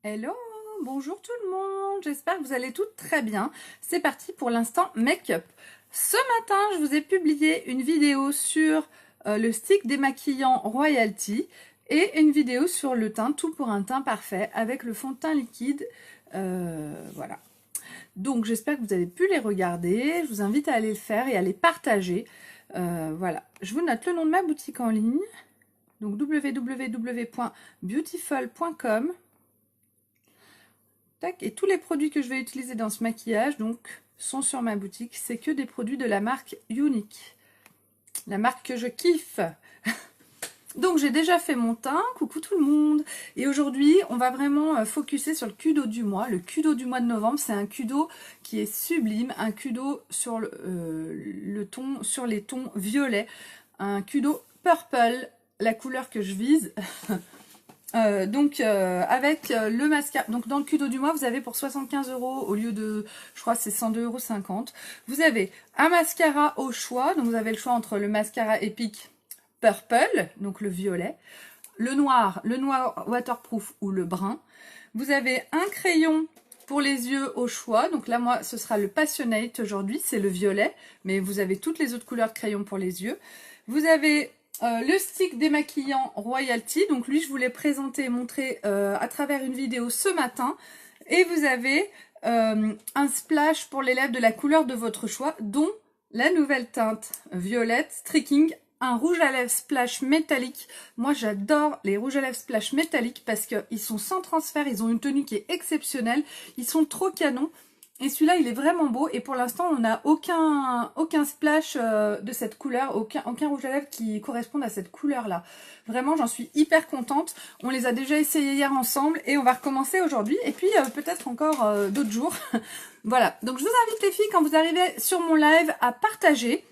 Hello, bonjour tout le monde, j'espère que vous allez toutes très bien. C'est parti pour l'instant make-up. Ce matin, je vous ai publié une vidéo sur le stick démaquillant Royalty et une vidéo sur le teint Tout pour un teint parfait avec le fond de teint liquide. Voilà. Donc j'espère que vous avez pu les regarder. Je vous invite à aller le faire et à les partager. Voilà. Je vous note le nom de ma boutique en ligne. Donc www.beautiful.com. Tac, et tous les produits que je vais utiliser dans ce maquillage donc sont sur ma boutique. C'est que des produits de la marque Unique. La marque que je kiffe. Donc j'ai déjà fait mon teint, coucou tout le monde. Et aujourd'hui, on va vraiment focuser sur le Kudo du mois. Le Kudo du mois de novembre, c'est un Kudo qui est sublime. Un Kudo sur sur les tons violets. Un Kudo purple, la couleur que je vise. Avec le mascara, donc dans le Kudo du mois, vous avez pour 75 € au lieu de, je crois c'est 102,50 €. Vous avez un mascara au choix, donc vous avez le choix entre le mascara Epic Purple, donc le violet, le noir waterproof ou le brun. Vous avez un crayon pour les yeux au choix, donc là moi ce sera le Passionate aujourd'hui, c'est le violet, mais vous avez toutes les autres couleurs de crayon pour les yeux. Vous avez le stick démaquillant Royalty, donc lui je vous l'ai présenté et montré à travers une vidéo ce matin. Et vous avez un splash pour les lèvres de la couleur de votre choix, dont la nouvelle teinte violette Streaking, un rouge à lèvres splash métallique. Moi j'adore les rouges à lèvres splash métalliques parce qu'ils sont sans transfert, ils ont une tenue qui est exceptionnelle, ils sont trop canons. Et celui-là, il est vraiment beau. Et pour l'instant, on n'a aucun splash de cette couleur, aucun rouge à lèvres qui corresponde à cette couleur-là. Vraiment, j'en suis hyper contente. On les a déjà essayés hier ensemble et on va recommencer aujourd'hui. Et puis, peut-être encore d'autres jours. Voilà. Donc, je vous invite les filles, quand vous arrivez sur mon live, à partager.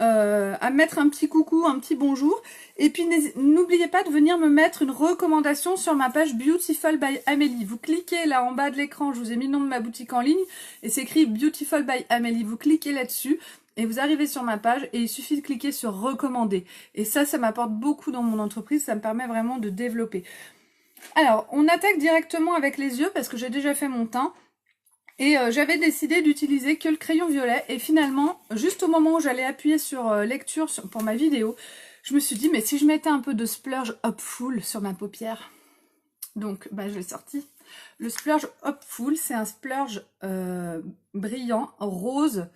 À mettre un petit coucou, un petit bonjour. Et puis n'oubliez pas de venir me mettre une recommandation sur ma page Beautiful by Amélie. Vous cliquez là en bas de l'écran, je vous ai mis le nom de ma boutique en ligne et c'est écrit Beautiful by Amélie. Vous cliquez là-dessus et vous arrivez sur ma page et il suffit de cliquer sur recommander. Et ça m'apporte beaucoup dans mon entreprise, ça me permet vraiment de développer. Alors, on attaque directement avec les yeux parce que j'ai déjà fait mon teint. Et j'avais décidé d'utiliser que le crayon violet. Et finalement, juste au moment où j'allais appuyer sur lecture pour ma vidéo, je me suis dit, mais si je mettais un peu de splurge Hopeful sur ma paupière. Donc, je l'ai sorti. Le splurge Hopeful, c'est un splurge brillant, rose,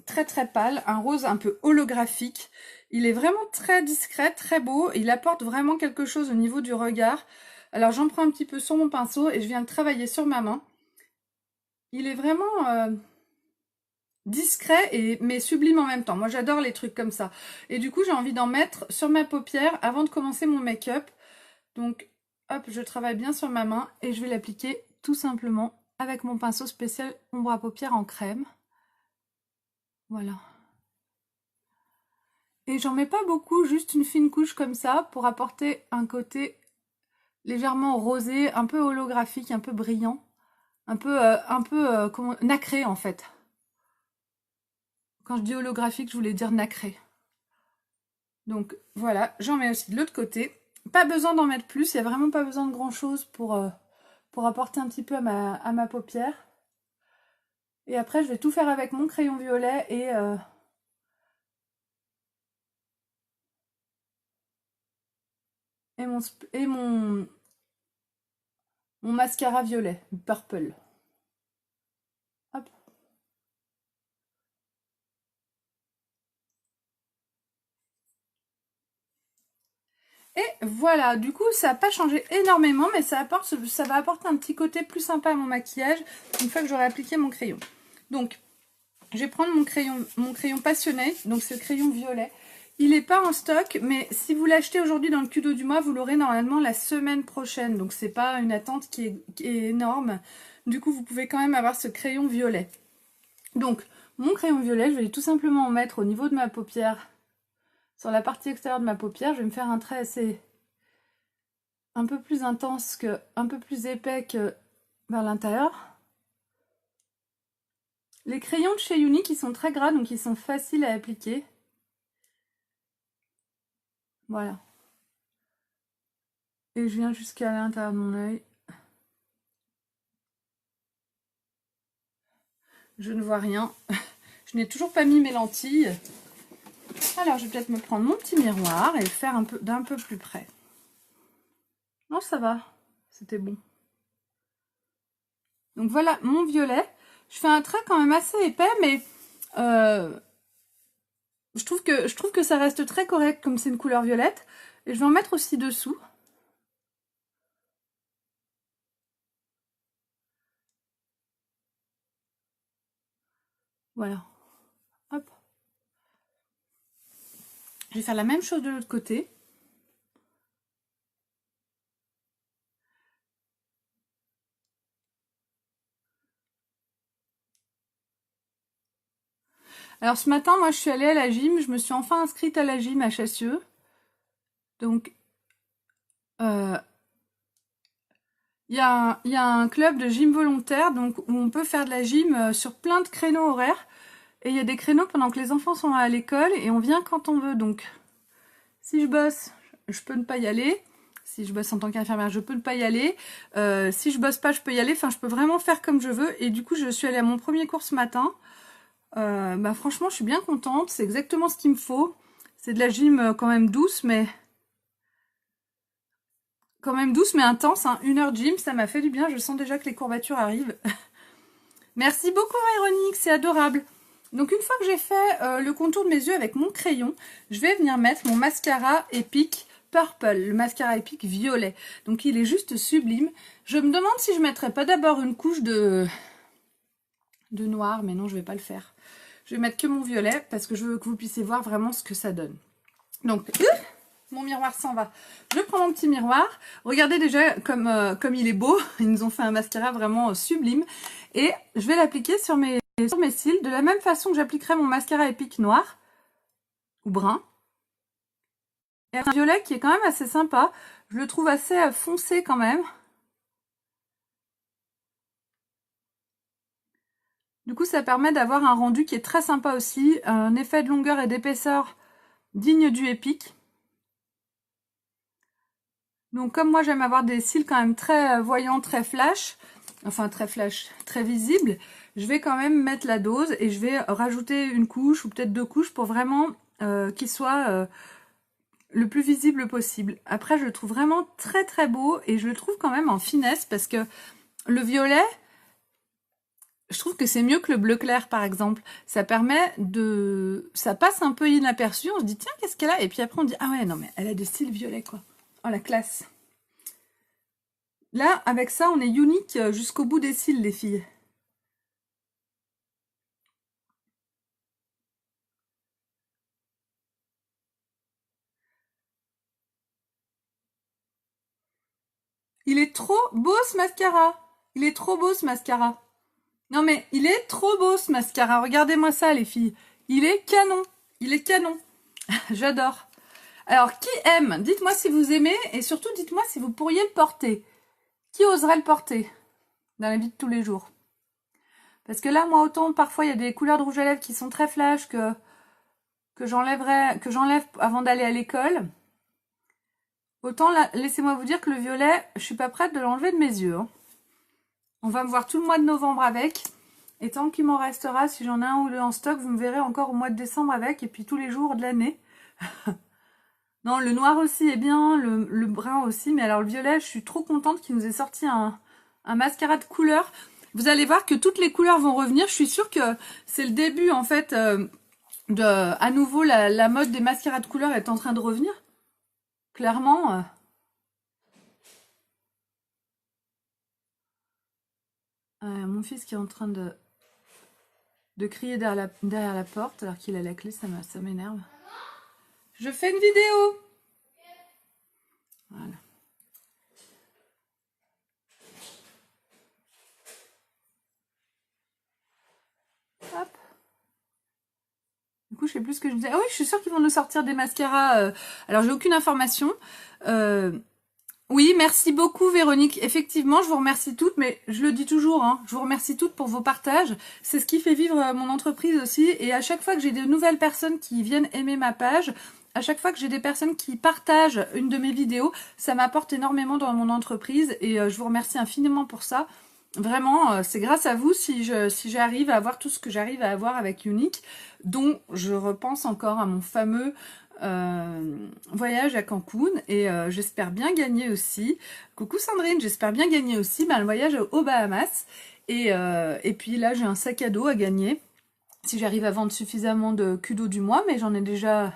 très très pâle, un rose un peu holographique. Il est vraiment très discret, très beau. Il apporte vraiment quelque chose au niveau du regard. Alors, j'en prends un petit peu sur mon pinceau et je viens le travailler sur ma main. Il est vraiment discret mais sublime en même temps. Moi j'adore les trucs comme ça. Et du coup j'ai envie d'en mettre sur ma paupière avant de commencer mon make-up. Donc hop, je travaille bien sur ma main et je vais l'appliquer tout simplement avec mon pinceau spécial ombre à paupières en crème. Voilà. Et j'en mets pas beaucoup, juste une fine couche comme ça pour apporter un côté légèrement rosé, un peu holographique, un peu brillant. Un peu nacré en fait. Quand je dis holographique, je voulais dire nacré. Donc voilà, j'en mets aussi de l'autre côté. Pas besoin d'en mettre plus, il n'y a vraiment pas besoin de grand chose pour apporter un petit peu à ma paupière. Et après, je vais tout faire avec mon crayon violet et mon mascara violet, purple. Hop. Et voilà, du coup ça n'a pas changé énormément, mais ça va apporter un petit côté plus sympa à mon maquillage une fois que j'aurai appliqué mon crayon. Donc, je vais prendre mon crayon Passionate, donc c'est le crayon violet. Il n'est pas en stock, mais si vous l'achetez aujourd'hui dans le Kudo du mois, vous l'aurez normalement la semaine prochaine. Donc c'est pas une attente qui est énorme. Du coup, vous pouvez quand même avoir ce crayon violet. Donc, mon crayon violet, je vais tout simplement en mettre au niveau de ma paupière. Sur la partie extérieure de ma paupière, je vais me faire un trait assez un peu plus intense, un peu plus épais que vers l'intérieur. Les crayons de chez Unique, ils sont très gras, donc ils sont faciles à appliquer. Voilà. Et je viens jusqu'à l'intérieur de mon œil. Je ne vois rien. Je n'ai toujours pas mis mes lentilles. Alors, je vais peut-être me prendre mon petit miroir et le faire d'un peu plus près. Non, ça va. C'était bon. Donc voilà mon violet. Je fais un trait quand même assez épais, mais je trouve que ça reste très correct comme c'est une couleur violette. Et je vais en mettre aussi dessous. Voilà. Hop. Je vais faire la même chose de l'autre côté. Alors ce matin, moi je suis allée à la gym. Je me suis enfin inscrite à la gym à Chassieux. Donc, il y a un club de gym volontaire donc, où on peut faire de la gym sur plein de créneaux horaires. Et il y a des créneaux pendant que les enfants sont à l'école et on vient quand on veut. Donc, si je bosse, je peux ne pas y aller. Si je bosse en tant qu'infirmière, je peux ne pas y aller. Si je bosse pas, je peux y aller. Enfin, je peux vraiment faire comme je veux. Et du coup, je suis allée à mon premier cours ce matin. Bah, franchement, je suis bien contente. C'est exactement ce qu'il me faut. C'est de la gym quand même douce, mais... intense. Hein. 1 heure de gym, ça m'a fait du bien. Je sens déjà que les courbatures arrivent. Merci beaucoup, Véronique. C'est adorable. Donc une fois que j'ai fait le contour de mes yeux avec mon crayon, je vais venir mettre mon mascara Epic Purple, le mascara Epic violet. Donc il est juste sublime. Je me demande si je ne mettrais pas d'abord une couche de noir, mais non, je ne vais pas le faire. Je vais mettre que mon violet parce que je veux que vous puissiez voir vraiment ce que ça donne. Donc, mon miroir s'en va. Je prends mon petit miroir. Regardez déjà comme il est beau. Ils nous ont fait un mascara vraiment sublime. Et je vais l'appliquer sur mes cils de la même façon que j'appliquerai mon mascara Epic noir ou brun. Et un violet qui est quand même assez sympa. Je le trouve assez foncé quand même. Du coup, ça permet d'avoir un rendu qui est très sympa aussi. Un effet de longueur et d'épaisseur digne du Epic. Donc comme moi j'aime avoir des cils quand même très voyants, très flash, enfin très flash, très visibles, je vais quand même mettre la dose et je vais rajouter une couche ou peut-être 2 couches pour vraiment qu'il soit le plus visible possible. Après je le trouve vraiment très très beau et je le trouve quand même en finesse parce que le violet, je trouve que c'est mieux que le bleu clair par exemple. Ça permet de... ça passe un peu inaperçu, on se dit tiens qu'est-ce qu'elle a et puis après on dit ah ouais non mais elle a des cils violets quoi. Oh la classe. Là, avec ça, on est unique jusqu'au bout des cils, les filles. Il est trop beau ce mascara. Il est trop beau ce mascara. Non mais, il est trop beau ce mascara. Regardez-moi ça, les filles. Il est canon. Il est canon. J'adore. Alors, qui aime? Dites-moi si vous aimez et surtout dites-moi si vous pourriez le porter. Qui oserait le porter dans la vie de tous les jours? Parce que là, moi, autant parfois il y a des couleurs de rouge à lèvres qui sont très flash que j'enlève avant d'aller à l'école. Autant là, laissez-moi vous dire que le violet, je suis pas prête de l'enlever de mes yeux. Hein. On va me voir tout le mois de novembre avec. Et tant qu'il m'en restera, si j'en ai un ou deux en stock, vous me verrez encore au mois de décembre avec. Et puis tous les jours de l'année. Non, le noir aussi est bien, le brun aussi. Mais alors le violet, je suis trop contente qu'il nous ait sorti un mascara de couleurs. Vous allez voir que toutes les couleurs vont revenir. Je suis sûre que c'est le début en fait à nouveau la mode des mascaras de couleurs est en train de revenir. Clairement. Mon fils qui est en train de crier derrière la porte alors qu'il a la clé, ça m'énerve. Je fais une vidéo. Voilà. Hop. Du coup, je sais plus ce que je disais. Ah oui, je suis sûre qu'ils vont nous sortir des mascaras. Alors, j'ai aucune information. Oui, merci beaucoup Véronique. Effectivement, je vous remercie toutes, mais je le dis toujours, hein, je vous remercie toutes pour vos partages. C'est ce qui fait vivre mon entreprise aussi. Et à chaque fois que j'ai de nouvelles personnes qui viennent aimer ma page, à chaque fois que j'ai des personnes qui partagent une de mes vidéos, ça m'apporte énormément dans mon entreprise. Et je vous remercie infiniment pour ça. Vraiment, c'est grâce à vous si j'arrive à avoir tout ce que j'arrive à avoir avec Unique, dont je repense encore à mon fameux voyage à Cancun, et j'espère bien gagner aussi. Coucou Sandrine, j'espère bien gagner aussi le voyage aux Bahamas. Et puis là, j'ai un sac à dos à gagner, si j'arrive à vendre suffisamment de Kudo du mois, mais j'en ai déjà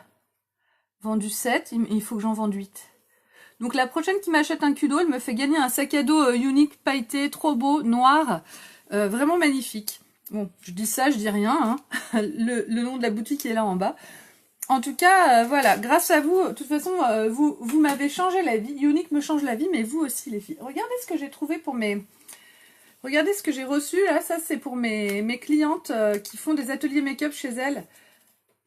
vendu 7, il faut que j'en vende 8. Donc la prochaine qui m'achète un Kudo, elle me fait gagner un sac à dos Unique pailleté, trop beau, noir, vraiment magnifique. Bon, je dis ça, je dis rien, hein. Le nom de la boutique est là en bas. En tout cas, voilà, grâce à vous, de toute façon, vous m'avez changé la vie. Unique me change la vie, mais vous aussi les filles. Regardez ce que j'ai trouvé pour mes... Regardez ce que j'ai reçu, là, ça c'est pour mes clientes qui font des ateliers make-up chez elles.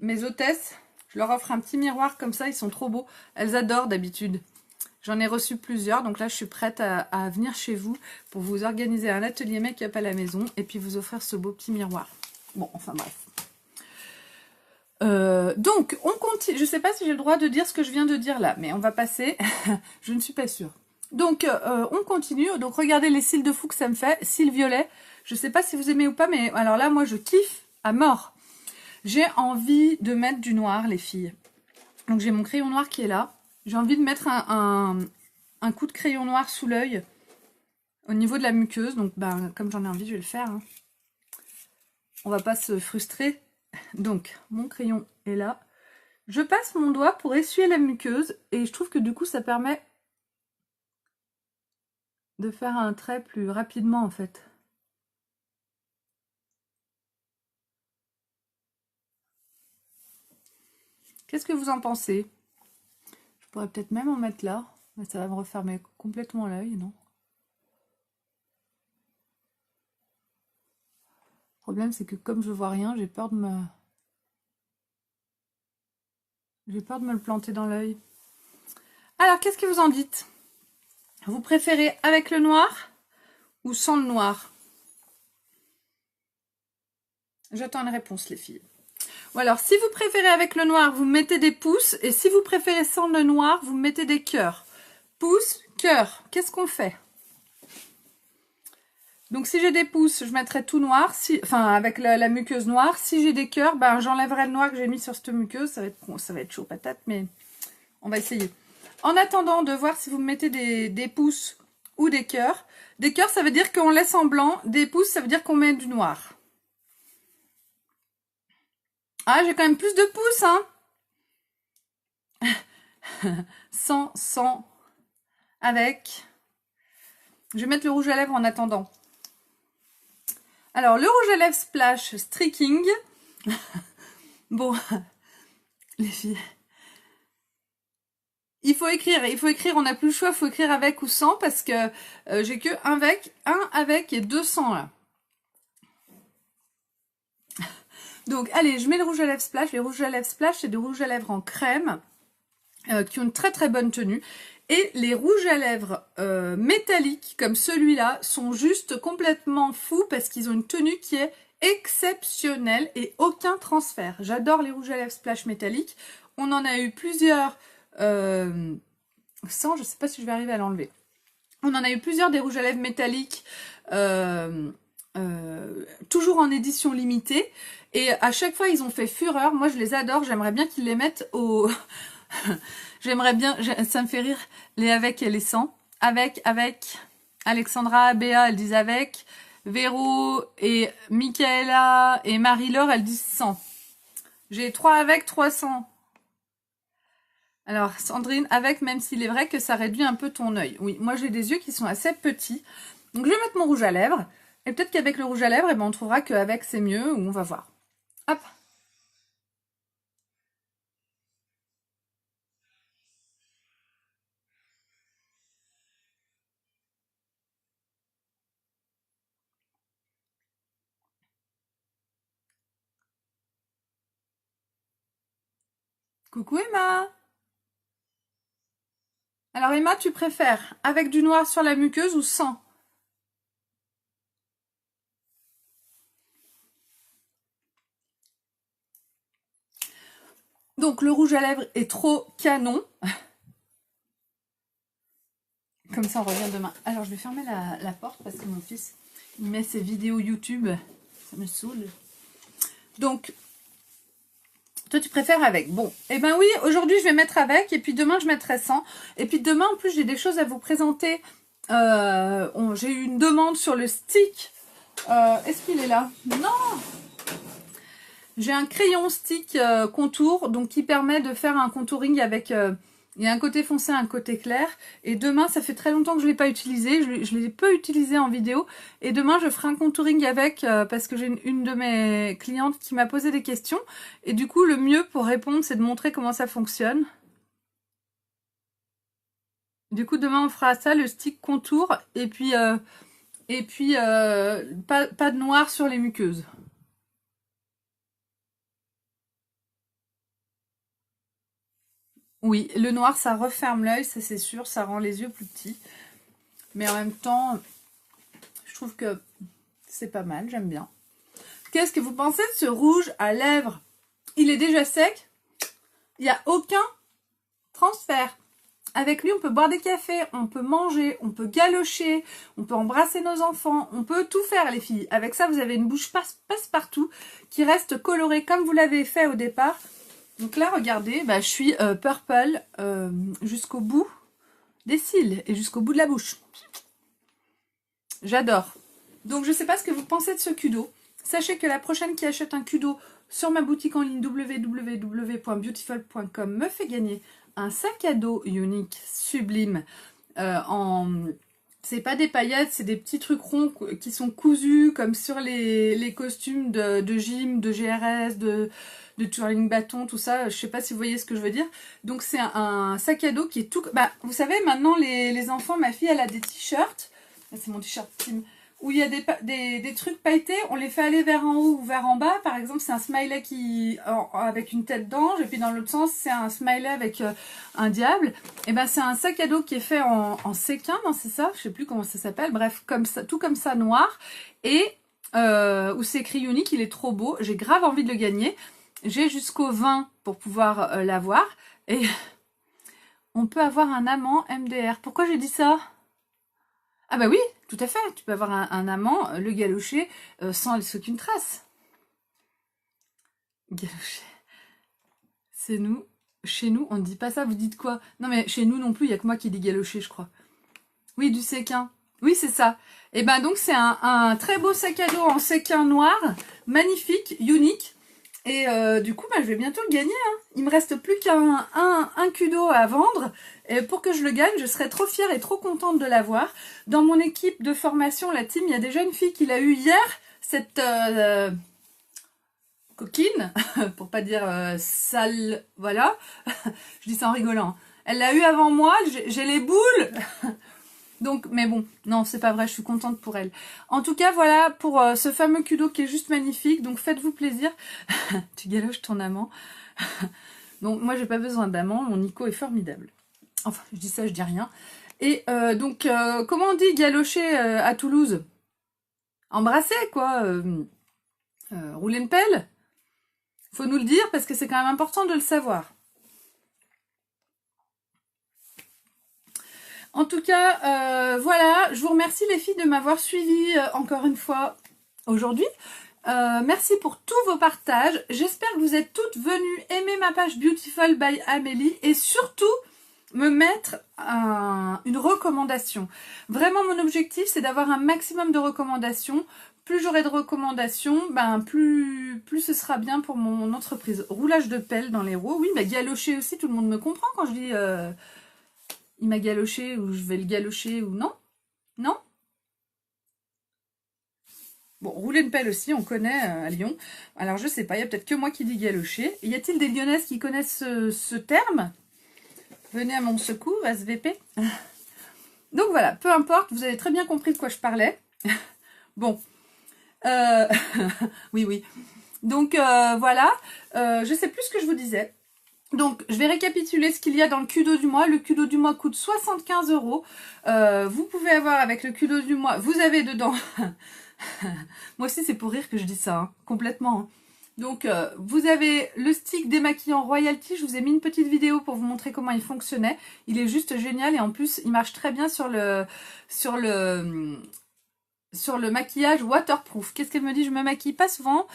Mes hôtesses, je leur offre un petit miroir comme ça, ils sont trop beaux. Elles adorent d'habitude. J'en ai reçu plusieurs, donc là je suis prête à venir chez vous pour vous organiser un atelier make-up à la maison et puis vous offrir ce beau petit miroir. Bon, enfin bref. Donc, on continue. Je ne sais pas si j'ai le droit de dire ce que je viens de dire là, mais on va passer. Je ne suis pas sûre. Donc, on continue. Donc, regardez les cils de fou que ça me fait. Cils violets. Je ne sais pas si vous aimez ou pas, mais alors là, moi, je kiffe à mort. J'ai envie de mettre du noir, les filles. Donc, j'ai mon crayon noir qui est là. J'ai envie de mettre un coup de crayon noir sous l'œil au niveau de la muqueuse. Donc, ben, comme j'en ai envie, je vais le faire. Hein. On va pas se frustrer. Donc, mon crayon est là. Je passe mon doigt pour essuyer la muqueuse et je trouve que du coup, ça permet de faire un trait plus rapidement en fait. Qu'est-ce que vous en pensez? Je pourrais peut-être même en mettre là, mais ça va me refermer complètement l'œil, non? Le problème, c'est que comme je vois rien, j'ai peur de me... J'ai peur de me le planter dans l'œil. Alors, qu'est-ce que vous en dites? Vous préférez avec le noir ou sans le noir? J'attends une réponse, les filles. Ou alors, si vous préférez avec le noir, vous mettez des pouces. Et si vous préférez sans le noir, vous mettez des cœurs. Pouce, cœur. Qu'est-ce qu'on fait? Donc, si j'ai des pouces, je mettrai tout noir. Enfin, avec la muqueuse noire. Si j'ai des cœurs, ben, j'enlèverai le noir que j'ai mis sur cette muqueuse. Ça va être chaud patate, mais on va essayer. En attendant de voir si vous mettez des pouces ou des cœurs. Des cœurs, ça veut dire qu'on laisse en blanc. Des pouces, ça veut dire qu'on met du noir. Ah, j'ai quand même plus de pouces, hein. Sans, avec. Je vais mettre le rouge à lèvres en attendant. Alors, le rouge à lèvres Splash Streaking. Bon, les filles. Il faut écrire, on n'a plus le choix, il faut écrire avec ou sans, parce que j'ai que un avec et 200 là. Donc, allez, je mets le rouge à lèvres Splash. Les rouges à lèvres Splash, c'est des rouges à lèvres en crème, qui ont une très très bonne tenue. Et les rouges à lèvres métalliques, comme celui-là, sont juste complètement fous, parce qu'ils ont une tenue qui est exceptionnelle et aucun transfert. J'adore les rouges à lèvres Splash métalliques. On en a eu plusieurs... sans, je sais pas si je vais arriver à l'enlever. On en a eu plusieurs des rouges à lèvres métalliques, toujours en édition limitée. Et à chaque fois, ils ont fait fureur. Moi, je les adore. J'aimerais bien qu'ils les mettent au... J'aimerais bien... Ça me fait rire. Les avec et les sans. Avec. Alexandra, Béa, elles disent avec. Véro et Michaela et Marie-Laure, elles disent sans. J'ai 3 avec, 3 sans. Alors, Sandrine, avec, même s'il est vrai que ça réduit un peu ton œil. Oui, moi j'ai des yeux qui sont assez petits. Donc je vais mettre mon rouge à lèvres. Et peut-être qu'avec le rouge à lèvres, eh ben, on trouvera qu'avec c'est mieux, ou on va voir. Hop. Coucou Emma. Alors Emma, tu préfères avec du noir sur la muqueuse ou sans? Donc le rouge à lèvres est trop canon. Comme ça on revient demain. Alors je vais fermer la porte parce que mon fils, Il met ses vidéos YouTube. Ça me saoule. Donc, toi, tu préfères avec. Bon, eh ben oui, aujourd'hui, je vais mettre avec. Et puis demain, je mettrai sans. Et puis demain, en plus, j'ai des choses à vous présenter. J'ai eu une demande sur le stick. Est-ce qu'il est là? Non. J'ai un crayon stick contour, donc qui permet de faire un contouring avec... il y a un côté foncé, un côté clair. Et demain, ça fait très longtemps que je ne l'ai pas utilisé. Je l'ai peu utilisé en vidéo. Et demain, je ferai un contouring avec parce que j'ai une de mes clientes qui m'a posé des questions. Et du coup, le mieux pour répondre, c'est de montrer comment ça fonctionne. Du coup, demain, on fera ça, le stick contour. Et puis pas de noir sur les muqueuses. Oui, le noir, ça referme l'œil, ça c'est sûr, ça rend les yeux plus petits. Mais en même temps, je trouve que c'est pas mal, j'aime bien. Qu'est-ce que vous pensez de ce rouge à lèvres? Il est déjà sec, il n'y a aucun transfert. Avec lui, on peut boire des cafés, on peut manger, on peut galocher, on peut embrasser nos enfants, on peut tout faire les filles. Avec ça, vous avez une bouche passe-partout qui reste colorée comme vous l'avez fait au départ. Donc là, regardez, je suis purple jusqu'au bout des cils et jusqu'au bout de la bouche. J'adore. Donc, je ne sais pas ce que vous pensez de ce Kudo. Sachez que la prochaine qui achète un Kudo sur ma boutique en ligne www.beautiful.com me fait gagner un sac à dos unique, sublime, C'est pas des paillettes, c'est des petits trucs ronds qui sont cousus comme sur les costumes de gym, de GRS, de twirling bâton, tout ça. Je sais pas si vous voyez ce que je veux dire. Donc c'est un sac à dos qui est tout... vous savez, maintenant les enfants, ma fille, elle a des t-shirts. C'est mon t-shirt team. Où il y a des trucs pailletés, on les fait aller vers en haut ou vers en bas. Par exemple, c'est un smiley avec une tête d'ange. Et puis dans l'autre sens, c'est un smiley avec un diable. Et ben c'est un sac à dos qui est fait en séquin, non c'est ça? Je sais plus comment ça s'appelle. Bref, comme ça, tout comme ça, noir. Et où c'est écrit unique, il est trop beau. J'ai grave envie de le gagner. J'ai jusqu'au 20 pour pouvoir l'avoir. Et on peut avoir un amant MDR. Pourquoi j'ai dit ça? Ah bah oui, tout à fait. Tu peux avoir un amant, le galocher, sans laisser aucune trace. Galocher. C'est nous. Chez nous, on ne dit pas ça. Vous dites quoi? Non mais chez nous non plus, il n'y a que moi qui dis galocher, je crois. Oui, du séquin. Oui, c'est ça. Et ben donc c'est un très beau sac à dos en séquin noir, magnifique, unique. Et du coup, je vais bientôt le gagner. Hein. Il me reste plus qu'un Kudo à vendre. Et pour que je le gagne, je serais trop fière et trop contente de l'avoir. Dans mon équipe de formation, la team, il y a déjà une fille qui l'a eu hier. Cette coquine, pour pas dire sale, voilà. Je dis ça en rigolant. Elle l'a eu avant moi, j'ai les boules. Donc, mais bon, non, c'est pas vrai, je suis contente pour elle. En tout cas, voilà pour ce fameux Kudo qui est juste magnifique. Donc, faites-vous plaisir. Tu galoches ton amant. Donc, moi, j'ai pas besoin d'amant. Mon Nico est formidable. Enfin, je dis ça, je dis rien. Et donc, comment on dit galocher à Toulouse? Embrasser, quoi. Rouler une pelle? Faut nous le dire parce que c'est quand même important de le savoir. En tout cas, voilà, je vous remercie les filles de m'avoir suivi encore une fois aujourd'hui. Merci pour tous vos partages. J'espère que vous êtes toutes venues aimer ma page Beautiful by Amélie et surtout me mettre une recommandation. Vraiment, mon objectif, c'est d'avoir un maximum de recommandations. Plus j'aurai de recommandations, plus ce sera bien pour mon entreprise. Roulage de pelle dans les roues. Oui, galocher aussi, tout le monde me comprend quand je dis... il m'a galoché ou je vais le galocher ou non? Non? Bon, rouler une pelle aussi, on connaît à Lyon. Alors, je sais pas, il y a peut-être que moi qui dis galocher. Y a-t-il des Lyonnaises qui connaissent ce terme? Venez à mon secours, SVP. Donc voilà, peu importe, vous avez très bien compris de quoi je parlais. Bon. Oui. Donc voilà, je sais plus ce que je vous disais. Donc, je vais récapituler ce qu'il y a dans le Kudo du mois. Le Kudo du mois coûte 75 €. Vous pouvez avoir avec le Kudo du mois, vous avez dedans... Moi aussi, c'est pour rire que je dis ça, hein, complètement. Hein. Donc, vous avez le stick démaquillant Royalty. Je vous ai mis une petite vidéo pour vous montrer comment il fonctionnait. Il est juste génial et en plus, il marche très bien sur le sur le maquillage waterproof. Qu'est-ce qu'elle me dit? Je me maquille pas souvent.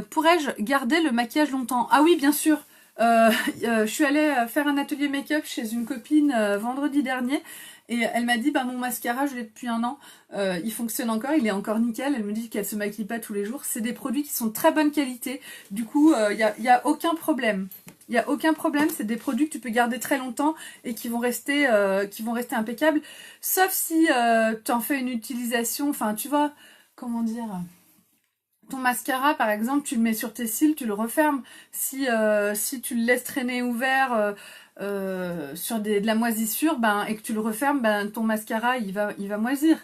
Pourrais-je garder le maquillage longtemps? Ah oui, bien sûr. Je suis allée faire un atelier make-up chez une copine vendredi dernier. Et elle m'a dit, bah mon mascara, je l'ai depuis un an, il fonctionne encore, il est encore nickel. Elle me dit qu'elle se maquille pas tous les jours. C'est des produits qui sont de très bonne qualité. Du coup, y a aucun problème. Il n'y a aucun problème, c'est des produits que tu peux garder très longtemps et qui vont rester impeccables. Sauf si tu en fais une utilisation, enfin tu vois, comment dire... Ton mascara, par exemple, tu le mets sur tes cils, tu le refermes. Si tu le laisses traîner ouvert sur de la moisissure, ben, et que tu le refermes, ben, ton mascara, il va moisir.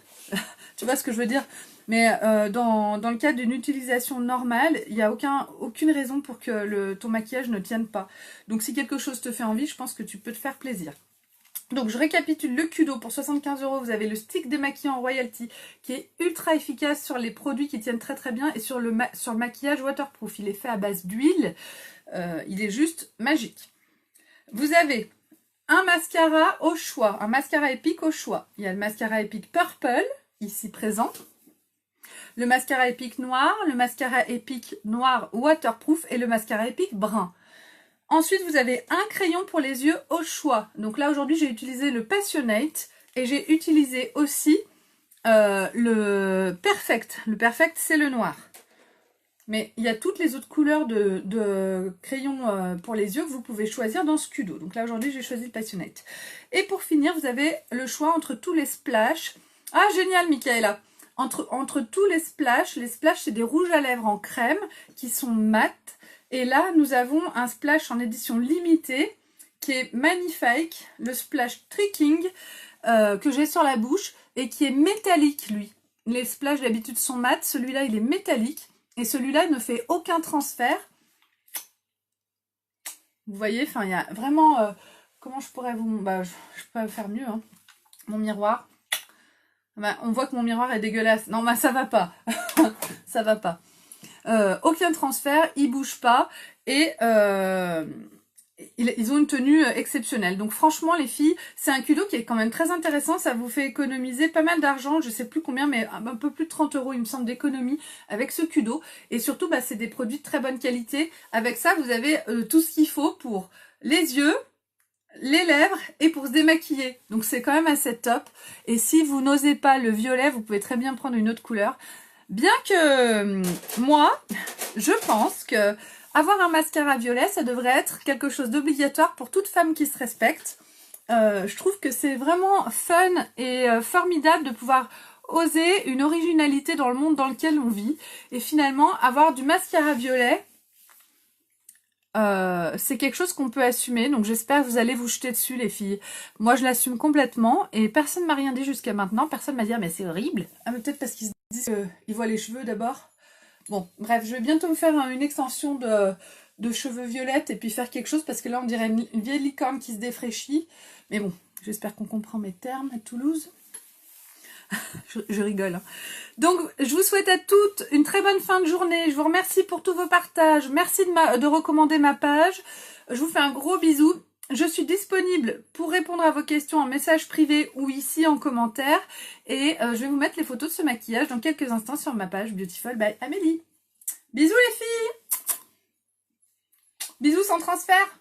Tu vois ce que je veux dire? Mais dans le cadre d'une utilisation normale, il n'y a aucune raison pour que ton maquillage ne tienne pas. Donc si quelque chose te fait envie, je pense que tu peux te faire plaisir. Donc je récapitule le Kudo pour 75 €. Vous avez le stick démaquillant Royalty qui est ultra efficace sur les produits qui tiennent très très bien et sur le maquillage waterproof. Il est fait à base d'huile. Il est juste magique. Vous avez un mascara au choix, un mascara épique au choix. Il y a le mascara épique Purple, ici présent. Le mascara épique noir, le mascara épique noir waterproof et le mascara épique brun. Ensuite, vous avez un crayon pour les yeux au choix. Donc là, aujourd'hui, j'ai utilisé le Passionate et j'ai utilisé aussi le Perfect. Le Perfect, c'est le noir. Mais il y a toutes les autres couleurs de crayons pour les yeux que vous pouvez choisir dans ce Kudo. Donc là, aujourd'hui, j'ai choisi le Passionate. Et pour finir, vous avez le choix entre tous les splashes. Ah, génial, Michaela! Entre tous les splashes, c'est des rouges à lèvres en crème qui sont mat. Et là, nous avons un splash en édition limitée qui est magnifique, le splash Tricking que j'ai sur la bouche et qui est métallique, lui. Les splashes d'habitude sont mat, celui-là, il est métallique et celui-là ne fait aucun transfert. Vous voyez, enfin, il y a vraiment... comment je pourrais vous... Bah, je peux faire mieux, hein. Mon miroir. Bah, on voit que mon miroir est dégueulasse. Non, bah, ça va pas. Ça va pas. Aucun transfert, ils bougent pas et ils ont une tenue exceptionnelle. Donc franchement les filles, c'est un Kudo qui est quand même très intéressant, ça vous fait économiser pas mal d'argent, je sais plus combien, mais un peu plus de 30 € il me semble d'économie avec ce Kudo. Et surtout bah, c'est des produits de très bonne qualité. Avec ça vous avez tout ce qu'il faut pour les yeux, les lèvres et pour se démaquiller. Donc c'est quand même assez top. Et si vous n'osez pas le violet, vous pouvez très bien prendre une autre couleur. Bien que moi, je pense que avoir un mascara violet, ça devrait être quelque chose d'obligatoire pour toute femme qui se respecte. Je trouve que c'est vraiment fun et formidable de pouvoir oser une originalité dans le monde dans lequel on vit. Et finalement, avoir du mascara violet, c'est quelque chose qu'on peut assumer. Donc j'espère que vous allez vous jeter dessus les filles. Moi je l'assume complètement et personne m'a rien dit jusqu'à maintenant. Personne m'a dit ah, mais c'est horrible. Ah mais peut-être parce qu'ils disent qu'ils voient les cheveux d'abord. Bon bref, je vais bientôt me faire une extension de cheveux violettes et puis faire quelque chose parce que là on dirait une vieille licorne qui se défraîchit. Mais bon, j'espère qu'on comprend mes termes à Toulouse. Je rigole. Hein. Donc, je vous souhaite à toutes une très bonne fin de journée. Je vous remercie pour tous vos partages. Merci de recommander ma page. Je vous fais un gros bisou. Je suis disponible pour répondre à vos questions en message privé ou ici en commentaire. Et je vais vous mettre les photos de ce maquillage dans quelques instants sur ma page Beautiful by Amélie. Bisous les filles! Bisous sans transfert!